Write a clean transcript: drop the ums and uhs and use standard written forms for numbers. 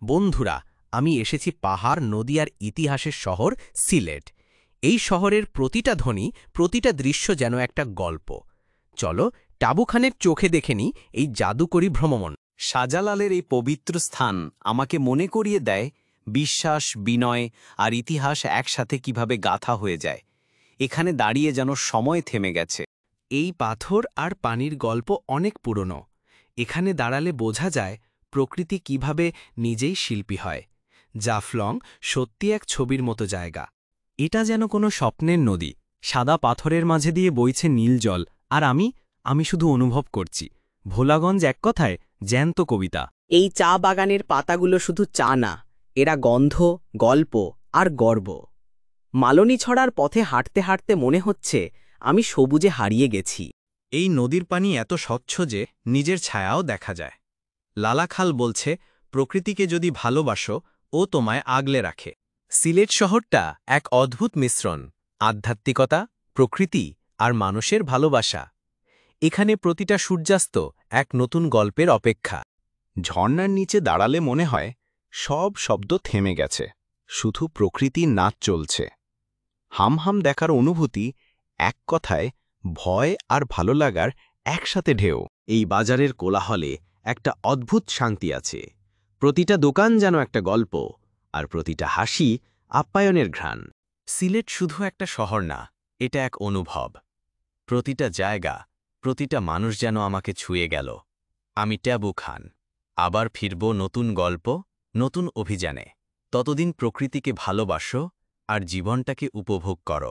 বন্ধুরা, আমি এসেছি পাহাড়, নদী আর ইতিহাসের শহর সিলেট। এই শহরের প্রতিটা ধ্বনি, প্রতিটা দৃশ্য যেন একটা গল্প। চলো টাবু খানের চোখে দেখে নিই এই জাদুকরী ভ্রমণ। শাহজালালের এই পবিত্র স্থান আমাকে মনে করিয়ে দেয় বিশ্বাস, বিনয় আর ইতিহাস একসাথে কিভাবে গাথা হয়ে যায়। এখানে দাঁড়িয়ে যেন সময় থেমে গেছে। এই পাথর আর পানির গল্প অনেক পুরনো। এখানে দাঁড়ালে বোঝা যায় প্রকৃতি কিভাবে নিজেই শিল্পী হয়। জাফলং সত্যি এক ছবির মতো জায়গা। এটা যেন কোনো স্বপ্নের নদী, সাদা পাথরের মাঝে দিয়ে বইছে নীল জল, আর আমি শুধু অনুভব করছি। ভোলাগঞ্জ এক কথায় জ্যান্ত কবিতা। এই চা বাগানের পাতাগুলো শুধু চা না, এরা গন্ধ, গল্প আর গর্ব। মালনী ছড়ার পথে হাঁটতে হাঁটতে মনে হচ্ছে আমি সবুজে হারিয়ে গেছি। এই নদীর পানি এত স্বচ্ছ যে নিজের ছায়াও দেখা যায়। লালাখাল বলছে, প্রকৃতিকে যদি ভালোবাসো ও তোমায় আগলে রাখে। সিলেট শহরটা এক অদ্ভুত মিশ্রণ, আধ্যাত্মিকতা, প্রকৃতি আর মানুষের ভালোবাসা। এখানে প্রতিটা সূর্যাস্ত এক নতুন গল্পের অপেক্ষা। ঝর্ণার নিচে দাঁড়ালে মনে হয় সব শব্দ থেমে গেছে, শুধু প্রকৃতির নাচ চলছে। হামহাম দেখার অনুভূতি, এক কথায় ভয় আর ভালো লাগার একসাথে ঢেউ। এই বাজারের কোলাহলে একটা অদ্ভুত শান্তি আছে। প্রতিটা দোকান যেন একটা গল্প, আর প্রতিটা হাসি আপ্যায়নের ঘ্রাণ। সিলেট শুধু একটা শহর না, এটা এক অনুভব। প্রতিটা জায়গা, প্রতিটা মানুষ যেন আমাকে ছুঁয়ে গেল। আমি ট্যাবু খান, আবার ফিরব নতুন গল্প, নতুন অভিযানে। ততদিন প্রকৃতিকে ভালোবাসো আর জীবনটাকে উপভোগ করো।